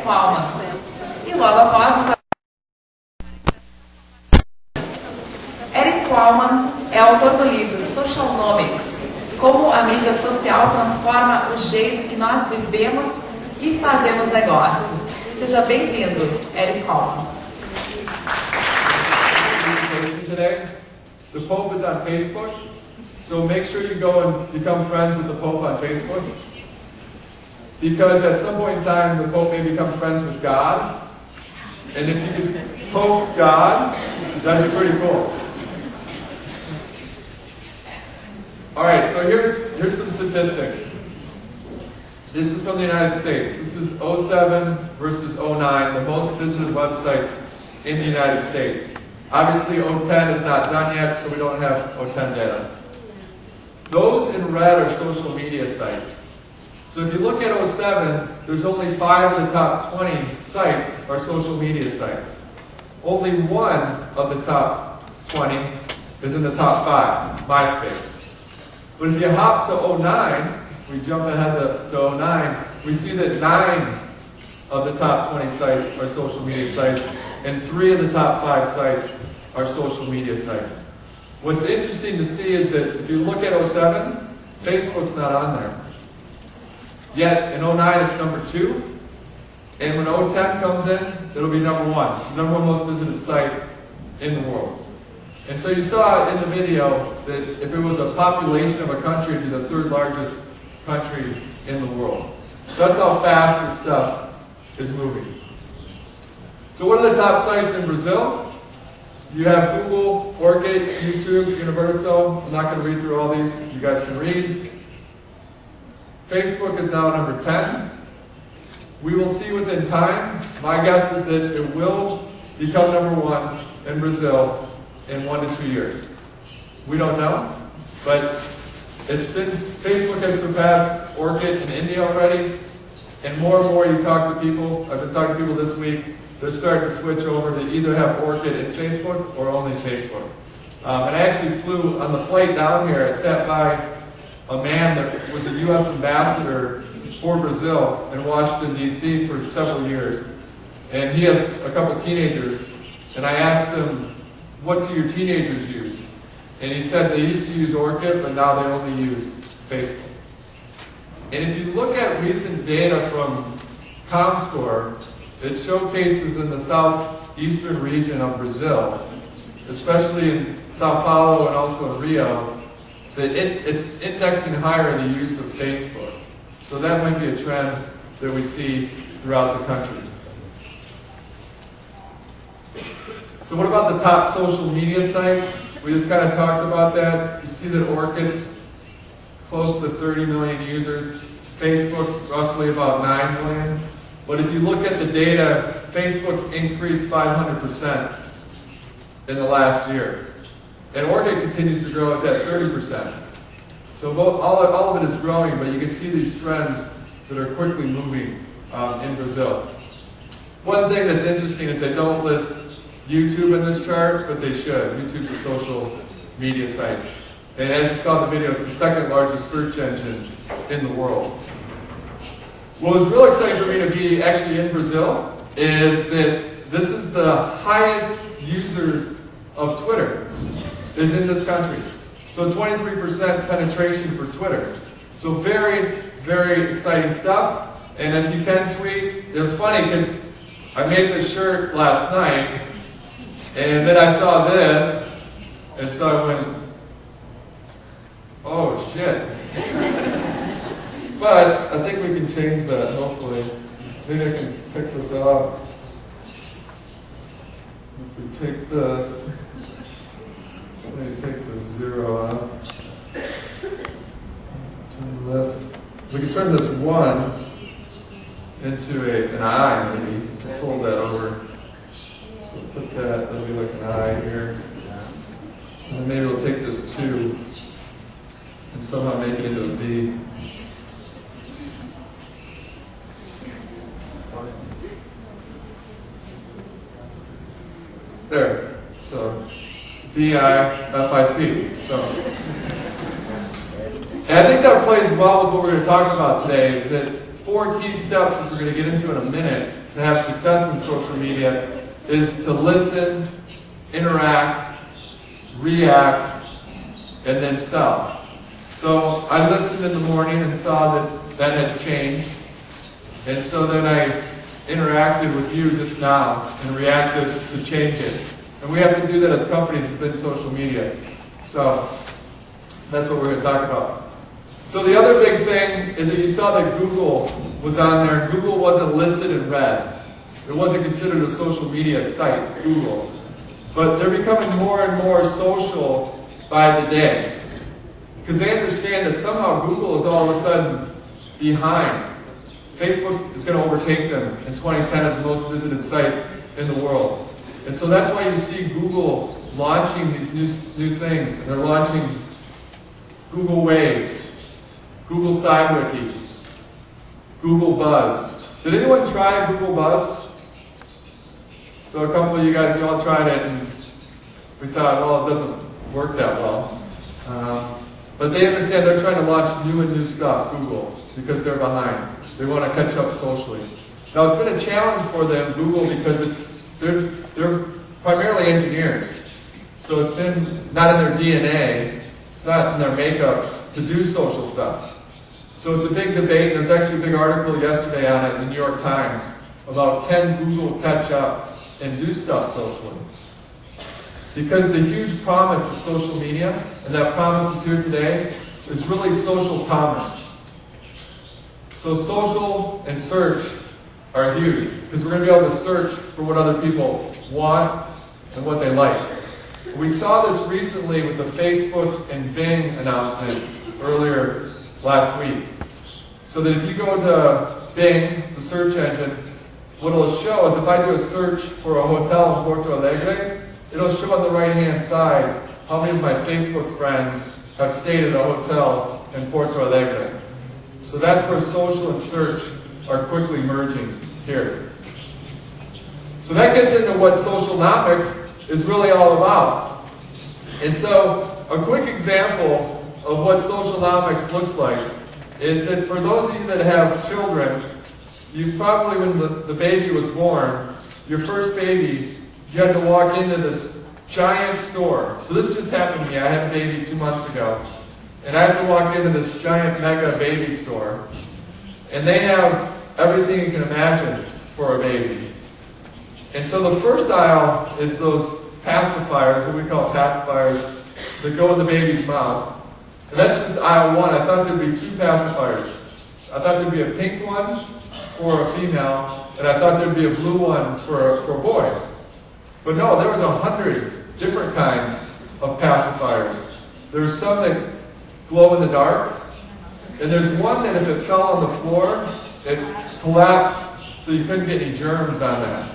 Qualman. E logo após nos Eric Qualman é autor do livro Socialnomics, como a mídia social transforma o jeito que nós vivemos e fazemos negócio. Seja bem-vindo, Eric Qualman. Today, the Pope is on Facebook, so make sure you go and become friends with the Pope on Facebook, because at some point in time the Pope may become friends with God, and if you could Pope God, that'd be pretty cool. Alright, so here's some statistics. This is from the United States. This is 07 versus 09, the most visited websites in the United States. Obviously 010 is not done yet, so we don't have 010 data. Those in red are social media sites. So if you look at 07, there's only 5 of the top 20 sites are social media sites. Only 1 of the top 20 is in the top 5, MySpace. But if you hop to 09, we jump ahead to 09, we see that 9 of the top 20 sites are social media sites, and 3 of the top 5 sites are social media sites. What's interesting to see is that if you look at 07, Facebook's not on there. Yet in 09 it's number 2, and when 010 comes in, it'll be number 1, the number 1 most visited site in the world. And so you saw in the video that if it was a population of a country, it'd be the 3rd largest country in the world. So that's how fast this stuff is moving. So what are the top sites in Brazil? You have Google, Orchid, YouTube, Universal. I'm not going to read through all these. You guys can read. Facebook is now number 10. We will see within time. My guess is that it will become number 1 in Brazil in 1 to 2 years. We don't know, but Facebook has surpassed Orchid in India already, and more you talk to people. I've been talking to people this week. They're starting to switch over to either have Orchid and Facebook or only Facebook. And I actually flew on the flight down here. I sat by a man that was a U.S. ambassador for Brazil in Washington, D.C. for several years, and he has a couple teenagers. And I asked him, "What do your teenagers use?" And he said they used to use Orchid, but now they only use Facebook. And if you look at recent data from ComScore, it showcases in the southeastern region of Brazil, especially in Sao Paulo and also in Rio, that it's indexing higher the use of Facebook. So that might be a trend that we see throughout the country. So what about the top social media sites? We just kind of talked about that. You see that Orchid's close to 30 million users. Facebook's roughly about 9 million. But if you look at the data, Facebook's increased 500% in the last year. And Orchid continues to grow, it's at 30%. So all of it is growing, but you can see these trends that are quickly moving in Brazil. One thing that's interesting is they don't list YouTube in this chart, but they should. YouTube's a social media site. And as you saw in the video, it's the 2nd largest search engine in the world. What was real exciting for me to be actually in Brazil is that this is the highest users of Twitter is in this country. So 23% penetration for Twitter. So very, very exciting stuff. And if you can tweet, it was funny because I made this shirt last night, and then I saw this, and so I went, oh shit. But I think we can change that, hopefully. Maybe I can pick this up. If we take this, maybe take the 0 off. Turn this. We can turn this 1 into an I, maybe. Fold that over. So put that, that'll be like an I here. And then maybe we'll take this 2 and somehow make it into a V. There. So V-I-F-I-C. So, and I think that plays well with what we're going to talk about today, is that 4 key steps, which we're going to get into in a minute, to have success in social media is to listen, interact, react, and then sell. So I listened in the morning and saw that had changed. And so then I interacted with you just now and reacted to change it. And we have to do that as companies within social media. So that's what we're going to talk about. So the other big thing is that you saw that Google was on there. Google wasn't listed in red. It wasn't considered a social media site, Google. But they're becoming more and more social by the day. Because they understand that somehow Google is all of a sudden behind. Facebook is going to overtake them in 2010 as the most visited site in the world. And so that's why you see Google launching these new things. And they're launching Google Wave, Google SciWiki, Google Buzz. Did anyone try Google Buzz? So a couple of you guys, you all tried it, and we thought, well, it doesn't work that well. But they understand they're trying to launch new stuff, Google, because they're behind. They want to catch up socially. Now, it's been a challenge for them, Google, because they're primarily engineers. So it's been not in their DNA, it's not in their makeup to do social stuff. So it's a big debate. There's actually a big article yesterday on it in the New York Times about can Google catch up and do stuff socially. Because the huge promise of social media, and that promise is here today, is really social commerce. So social and search are huge, because we're going to be able to search for what other people want and what they like. We saw this recently with the Facebook and Bing announcement earlier last week. So that if you go to Bing, the search engine, what it'll show is if I do a search for a hotel in Porto Alegre, it'll show on the right-hand side how many of my Facebook friends have stayed at a hotel in Porto Alegre. So that's where social and search are quickly merging here. So that gets into what Socialnomics is really all about. And so a quick example of what Socialnomics looks like is that for those of you that have children, you probably, when the baby was born, your first baby, you had to walk into this giant store. So this just happened to me. I had a baby 2 months ago. And I have to walk into this giant mega baby store. And they have everything you can imagine for a baby. And so the first aisle is those pacifiers, what we call pacifiers, that go in the baby's mouth. And that's just aisle one. I thought there'd be 2 pacifiers. I thought there'd be a pink one for a female, and I thought there'd be a blue one for a boy. But no, there was 100 different kinds of pacifiers. There's some that glow in the dark, and there's one that if it fell on the floor, it collapsed so you couldn't get any germs on that.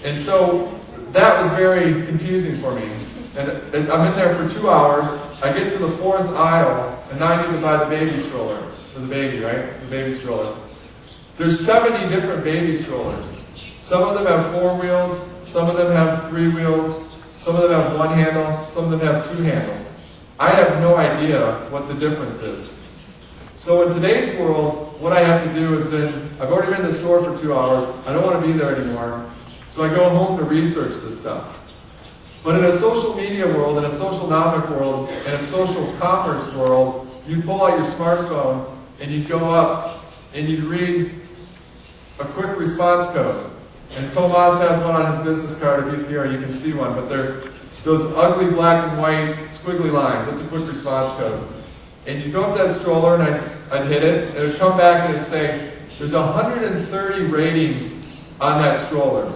And so that was very confusing for me. And I'm in there for 2 hours, I get to the 4th aisle, and now I need to buy the baby stroller for the baby, right? It's the baby stroller. There's 70 different baby strollers. Some of them have 4 wheels, some of them have 3 wheels, some of them have 1 handle, some of them have 2 handles. I have no idea what the difference is. So in today's world, what I have to do is then, I've already been in the store for 2 hours, I don't want to be there anymore, so I go home to research this stuff. But in a social media world, in a socialnomic world, in a social commerce world, you pull out your smartphone and you go up and you read a quick response code. And Tomas has one on his business card. If he's here, you can see one. But they're those ugly black and white squiggly lines. That's a quick response code. And you go up that stroller, and I'd hit it, and it would come back and it'd say, there's 130 ratings on that stroller.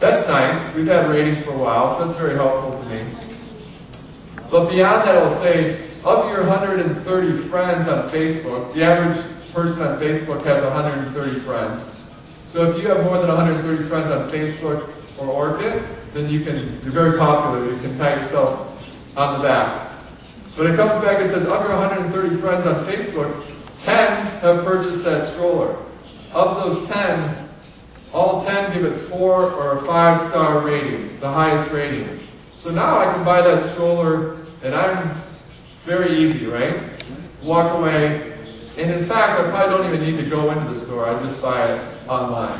That's nice. We've had ratings for a while, so that's very helpful to me. But beyond that, it'll say, of your 130 friends on Facebook, the average person on Facebook has 130 friends. So if you have more than 130 friends on Facebook or Orchid, then you're very popular. You can pat yourself on the back. But it comes back and says, of your 130 friends on Facebook, 10 have purchased that stroller. Of those 10, all 10 give it 4 or a 5-star rating, the highest rating. So now I can buy that stroller, and I'm very easy, right? Walk away. And in fact, I probably don't even need to go into the store. I just buy it online.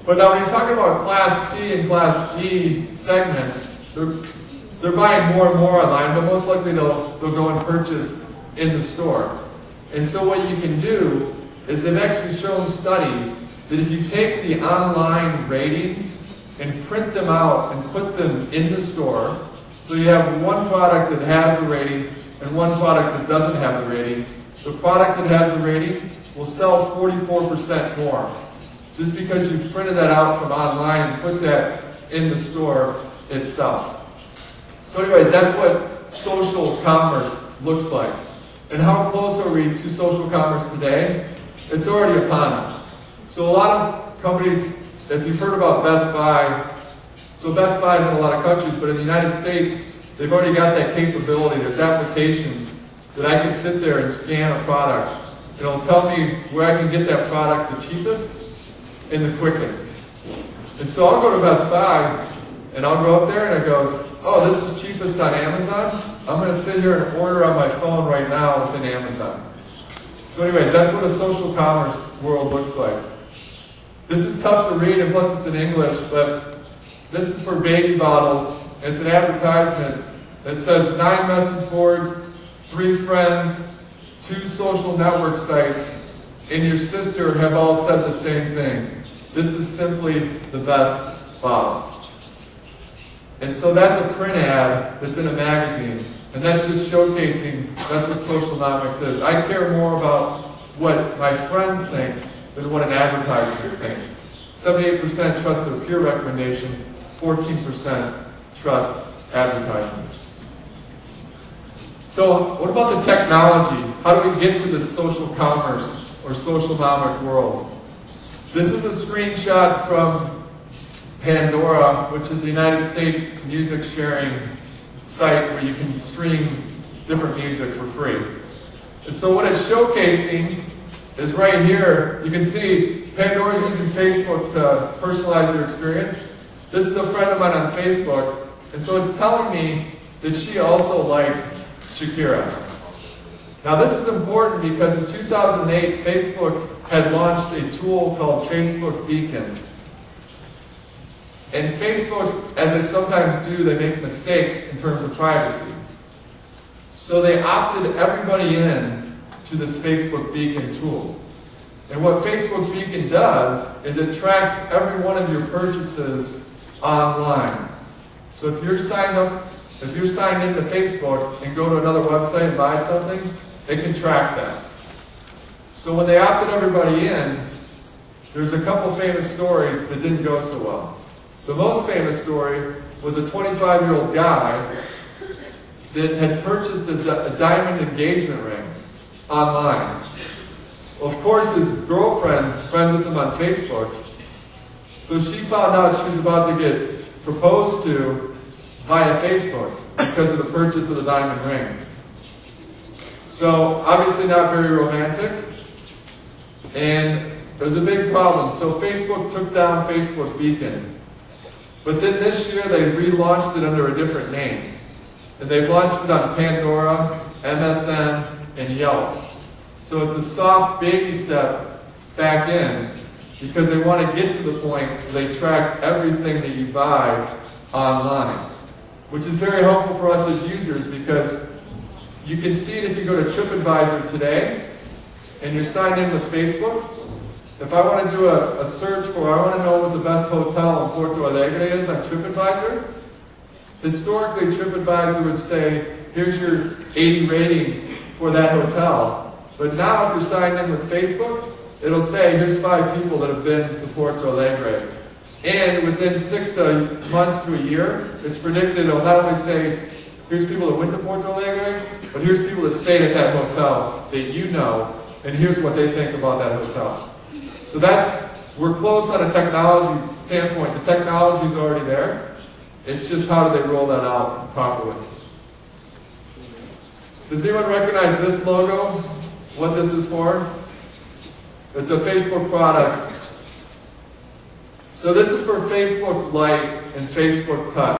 But now when you talk about Class C and Class D segments, they're buying more and more online, but most likely they'll go and purchase in the store. And so what you can do is they've actually shown studies that if you take the online ratings and print them out and put them in the store, so you have one product that has the rating and one product that doesn't have the rating, the product that has the rating will sell 44% more. Just because you've printed that out from online and put that in the store itself. So anyways, that's what social commerce looks like. And how close are we to social commerce today? It's already upon us. So a lot of companies, if you've heard about Best Buy, so Best Buy is in a lot of countries, but in the United States, they've already got that capability. There's applications that I can sit there and scan a product. And it'll tell me where I can get that product the cheapest and the quickest. And so I'll go to Best Buy, and I'll go up there, and it goes, oh, this is cheapest on Amazon? I'm going to sit here and order on my phone right now within Amazon. So anyways, that's what a social commerce world looks like. This is tough to read, and plus it's in English, but this is for baby bottles. It's an advertisement that says 9 message boards, 3 friends, 2 social network sites, and your sister have all said the same thing. This is simply the best bottle. And so that's a print ad that's in a magazine, and that's just showcasing, that's what Socialnomics is. I care more about what my friends think than what an advertiser thinks. 78% trust their peer recommendation, 14% trust advertisements. So what about the technology? How do we get to this social commerce or socialnomic world? This is a screenshot from Pandora, which is the United States music sharing site where you can stream different music for free. And so what it's showcasing is right here. You can see Pandora is using Facebook to personalize your experience. This is a friend of mine on Facebook, and so it's telling me that she also likes Shakira. Now this is important because in 2008, Facebook had launched a tool called Facebook Beacon. And Facebook, as they sometimes do, they make mistakes in terms of privacy. So they opted everybody in to this Facebook Beacon tool. And what Facebook Beacon does is it tracks every one of your purchases online. So if you're signed into Facebook and go to another website and buy something, it can track that. So when they opted everybody in, there's a couple famous stories that didn't go so well. The most famous story was a 25-year-old guy that had purchased a diamond engagement ring online. Well, of course, his girlfriend's friends with him on Facebook, so she found out she was about to get proposed to via Facebook because of the purchase of the diamond ring. So, obviously not very romantic, and there was a big problem. So Facebook took down Facebook Beacon. But then this year they relaunched it under a different name. And they've launched it on Pandora, MSN, and Yelp. So it's a soft baby step back in because they want to get to the point where they track everything that you buy online. Which is very helpful for us as users because you can see it if you go to TripAdvisor today and you're signed in with Facebook. If I want to do a search for, I want to know what the best hotel in Porto Alegre is on TripAdvisor, historically TripAdvisor would say, here's your 80 ratings for that hotel. But now if you're signed in with Facebook, it'll say, here's 5 people that have been to Porto Alegre. And within 6 months to a year, it's predicted it'll not only say, here's people that went to Porto Alegre, but here's people that stayed at that hotel that you know, and here's what they think about that hotel. So we're close on a technology standpoint. The technology is already there. It's just how do they roll that out properly. Does anyone recognize this logo? What this is for? It's a Facebook product. So this is for Facebook Lite and Facebook Touch.